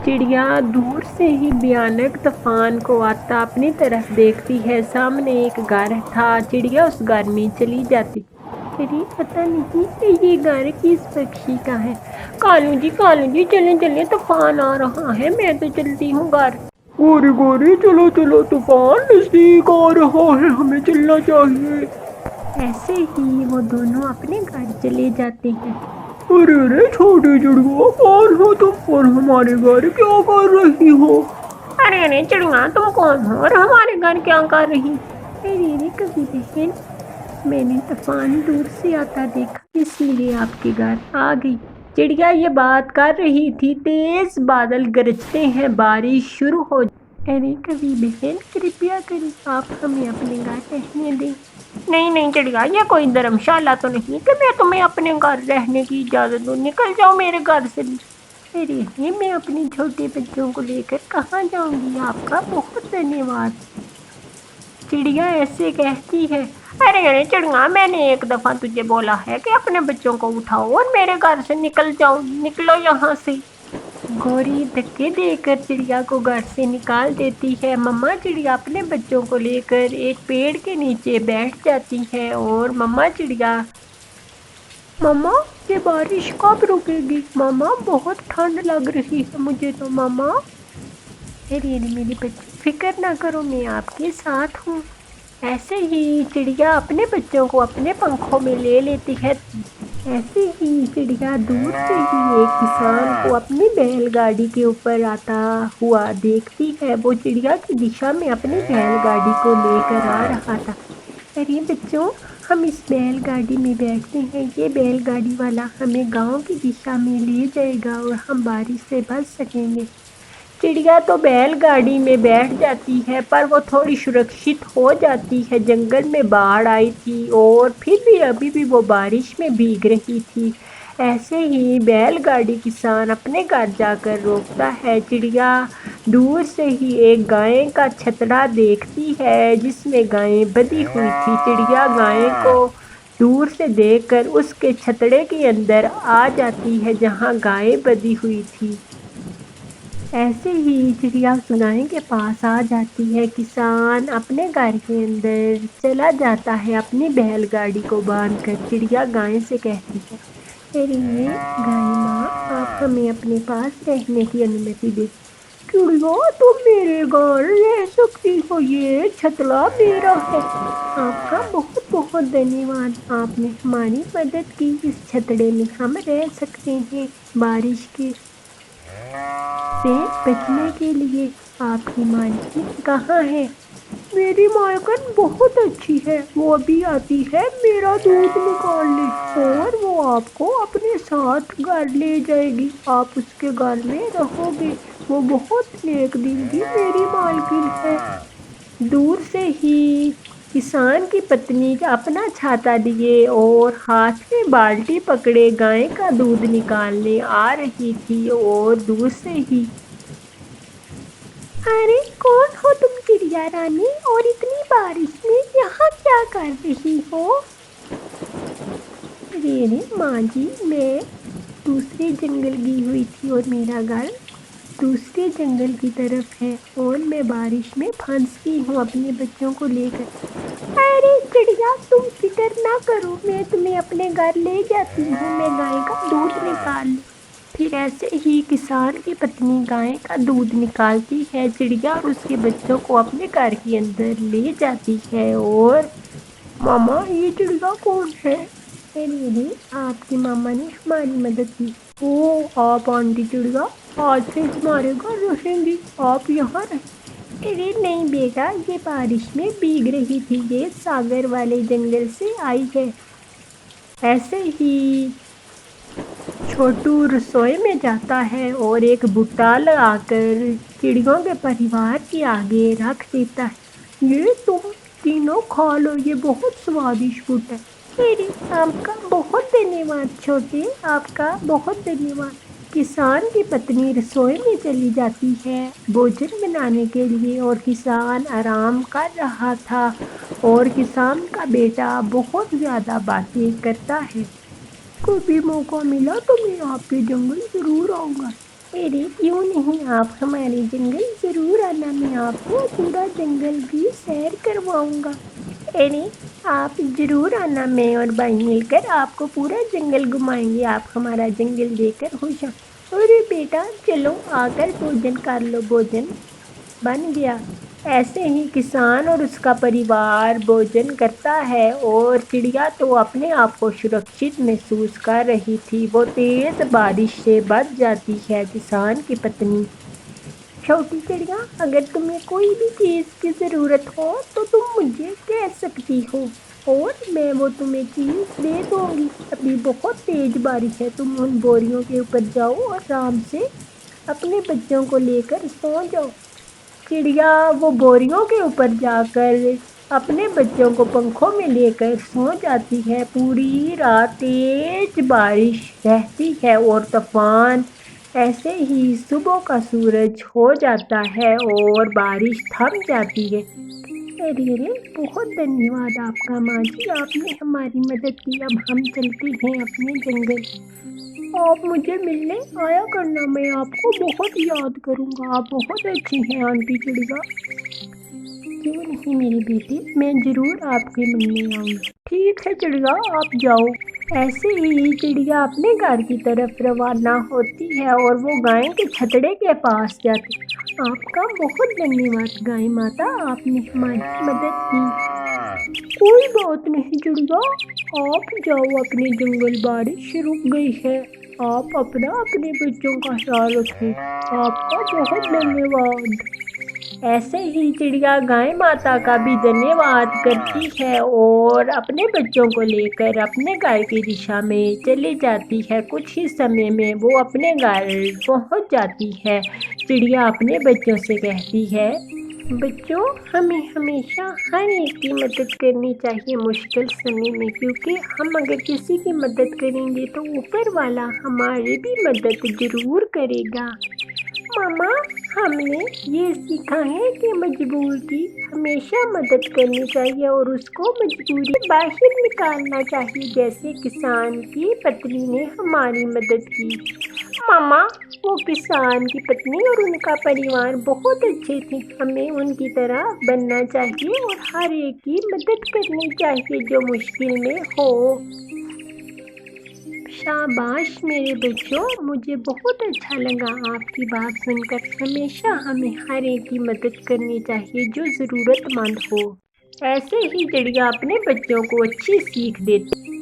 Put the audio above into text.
चिड़िया दूर से ही भयानक तूफान को आता अपनी तरफ देखती है। सामने एक घर था। चिड़िया उस घर में चली जाती। अरे पता नहीं कि ये घर किस पक्षी का है। कालू जी चलें चलें, तूफान आ रहा है, मैं तो चलती हूँ घर। गोरी गोरी चलो चलो, तूफान नजदीक आ रहा है, हमें चलना चाहिए। ऐसे ही वो दोनों अपने घर चले जाते हैं। अरे अरे छोटी चिड़िया, कौन हो तुम और हमारे घर क्या कर रही हो? अरे अरे चिड़िया, तुम कौन हो और हमारे घर क्या कर रही? अरे अरे कभी बहन, मैंने तूफान दूर से आता देखा, इसीलिए आपके घर आ गई। चिड़िया ये बात कर रही थी, तेज बादल गरजते हैं, बारिश शुरू हो। अरे कभी बहन, कृपया करें, आप हमें अपने घर रहने दें। नहीं नहीं चिड़िया, ये कोई धर्मशाला तो नहीं कि मैं तुम्हें अपने घर रहने की इजाज़त दूँ। निकल जाओ मेरे घर से। अरे ये मैं अपने छोटे बच्चों को लेकर कहाँ जाऊँगी? आपका बहुत धन्यवाद। चिड़िया ऐसे कहती है। अरे अरे चिड़िया, मैंने एक दफ़ा तुझे बोला है कि अपने बच्चों को उठाओ और मेरे घर से निकल जाओ। निकलो यहाँ से। गौरी धक्के देकर चिड़िया को घर से निकाल देती है। मम्मा चिड़िया अपने बच्चों को लेकर एक पेड़ के नीचे बैठ जाती है और मम्मा चिड़िया, मम्मा ये बारिश कब रुकेगी? मम्मा बहुत ठंड लग रही है मुझे तो। मम्मा अरे अरे मेरे बच्चे, फिक्र ना करो, मैं आपके साथ हूँ। ऐसे ही चिड़िया अपने बच्चों को अपने पंखों में ले लेती है। ऐसे ही चिड़िया दूर से ही एक किसान को अपनी बैलगाड़ी के ऊपर आता हुआ देखती है। वो चिड़िया की दिशा में अपनी बैलगाड़ी को लेकर आ रहा था। अरे बच्चों, हम इस बैलगाड़ी में बैठते हैं, ये बैलगाड़ी वाला हमें गांव की दिशा में ले जाएगा और हम बारिश से बच सकेंगे। चिड़िया तो बैलगाड़ी में बैठ जाती है, पर वो थोड़ी सुरक्षित हो जाती है। जंगल में बाढ़ आई थी और फिर भी अभी भी वो बारिश में भीग रही थी। ऐसे ही बैलगाड़ी किसान अपने घर जाकर रोकता है। चिड़िया दूर से ही एक गाय का छतड़ा देखती है जिसमें गाय बंधी हुई थी। चिड़िया गाय को दूर से देखकर उसके छतड़े के अंदर आ जाती है जहाँ गाय बंधी हुई थी। ऐसे ही चिड़िया उस गाय के पास आ जाती है। किसान अपने घर के अंदर चला जाता है अपनी बैलगाड़ी को बांधकर। चिड़िया गाय से कहती है, अरे गाय माँ, आप हमें अपने पास रहने की अनुमति दे। चिड़िया तुम मेरे घर रह सकती हो, ये छतला मेरा है। आपका बहुत बहुत धन्यवाद, आपने हमारी मदद की। इस छतड़े में हम रह सकते हैं बारिश के से बचने के लिए। आपकी मालकिन कहाँ है? मेरी मालकिन बहुत अच्छी है, वो अभी आती है मेरा दूध निकालने और वो आपको अपने साथ घर ले जाएगी। आप उसके घर में रहोगे। वो बहुत नेक दिल की मेरी मालकिन है। दूर से ही किसान की पत्नी अपना छाता लिए और हाथ में बाल्टी पकड़े गाय का दूध निकालने आ रही थी और दूर से ही, अरे कौन हो तुम चिड़िया रानी, और इतनी बारिश में यहाँ क्या कर रही हो? अरे माँ जी, मैं दूसरे जंगल गई हुई थी और मेरा घर दूसरे जंगल की तरफ है और मैं बारिश में फंस गई हूँ अपने बच्चों को लेकर। अरे चिड़िया तुम फिक्र ना करो, मैं तुम्हें अपने घर ले जाती हूँ। मैं गाय का दूध निकाल लूँ। फिर ऐसे ही किसान की पत्नी गाय का दूध निकालती है। चिड़िया और उसके बच्चों को अपने घर के अंदर ले जाती है और मामा ये चिड़िया कौन है? अरे आपकी मामा ने हमारी मदद की। ओ आप आंटी चिड़िया आज से हमारे घर रहेंगी, आप यहाँ रहे। अरे नहीं बेटा, ये बारिश में भीग रही थी, ये सागर वाले जंगल से आई है। ऐसे ही छोटू रसोई में जाता है और एक भुट्टा लगाकर चिड़ियों के परिवार के आगे रख देता है। ये तुम तीनों खा लो, ये बहुत स्वादिष्ट भुट्टा है। अरे आपका बहुत धन्यवाद छोटे, आपका बहुत धन्यवाद। किसान की पत्नी रसोई में चली जाती है भोजन बनाने के लिए और किसान आराम कर रहा था और किसान का बेटा बहुत ज़्यादा बातें करता है। कभी मौका मिला तो मैं आपके जंगल ज़रूर आऊँगा। ارے کیوں نہیں، آپ ہمارے جنگل ضرور آنا، میں آپ کو پورا جنگل بھی سیر کرواؤں گا۔ ارے آپ ضرور آنا، میں اور بھائی مل کر آپ کو پورا جنگل گھمائیں گے، آپ ہمارا جنگل دیکھ کر خوش ہیں۔ ارے بیٹا چلو آ کر بھوجن کر لو، بھوجن بن گیا۔ ایسے ہی کسان اور اس کا پریوار بھوجن کرتا ہے اور چڑیا تو اپنے آپ کو سرکشت محسوس کر رہی تھی۔ وہ تیز بارش سے بچ جاتی ہے۔ کسان کی پتنی: چھوٹی چڑیا، اگر تمہیں کوئی بھی چیز کی ضرورت ہو تو تم مجھے کہہ سکتی ہو اور میں وہ تمہیں چیز دے دوں گی۔ ابھی بہت تیز بارش ہے، تم ان بوریوں کے اوپر جاؤ اور آرام سے اپنے بچوں کو لے کر سو جاؤ۔ چڑیا وہ بوریوں کے اوپر جا کر اپنے بچوں کو پنکھوں میں لے کر سو جاتی ہے۔ پوری رات تیز بارش رہتی ہے اور طوفان۔ ایسے ہی صبح کا سورج ہو جاتا ہے اور بارش تھم جاتی ہے۔ ارے ارے بہت دھنیہ واد آپ کا ماں جی، آپ نے ہماری مدد کی۔ اب ہم چلتے ہیں اپنے جنگل۔ آپ مجھے ملنے آیا کرنا، میں آپ کو بہت یاد کروں گا، آپ بہت اچھی ہیں آنٹی چڑیا۔ کیوں نہیں میری بیٹی، میں ضرور آپ کے ملنے آؤں گی۔ ٹھیک ہے چڑیا، آپ جاؤ۔ ایسے ہی چڑیا اپنے گھر کی طرف روانہ ہوتی ہے اور وہ گائے کے چھتڑے کے پاس جاتی۔ آپ کا بہت دھنیہ واد گائے ماتا، آپ نے ہماری مدد کی۔ کوئی بات نہیں چڑیا، آپ جاؤ اپنے جنگل، بارش رک گئی ہے، آپ اپنے بچوں کا خیال رکھیں۔ آپ کا بہت دھنیہ واد۔ ایسے ہی چڑیا گائے ماتا کا بھی دھنیہ واد کرتی ہے اور اپنے بچوں کو لے کر اپنے گھر کی دشا میں چلی جاتی ہے۔ کچھ ہی سمے میں وہ اپنے گھر پہنچ جاتی ہے۔ چڑیا اپنے بچوں سے کہتی ہے: بچوں، ہمیں ہمیشہ ہر ایک کی مدد کرنی چاہیے مشکل سمے میں، کیونکہ ہم اگر کسی کی مدد کریں گے تو اوپر والا ہماری بھی مدد ضرور کرے گا۔ ماما، ہم نے یہ سیکھا ہے کہ مجبور کی ہمیشہ مدد کرنی چاہیے اور اس کو مجبوری سے باہر نکالنا چاہیے، جیسے کسان کی پتنی نے ہماری مدد کی۔ ماما، وہ کسان کی پتنی اور ان کا پریوار بہت اچھے تھے، ہمیں ان کی طرح بننا چاہیے اور ہر ایک کی مدد کرنی چاہیے جو مشکل میں ہو۔ شاباش میرے بچوں، مجھے بہت اچھا لگا آپ کی بات سن کر۔ ہمیشہ ہمیں ہر ایک کی مدد کرنی چاہیے جو ضرورت مند ہو۔ ایسے ہی چڑیا اپنے بچوں کو اچھی سیکھ دیتی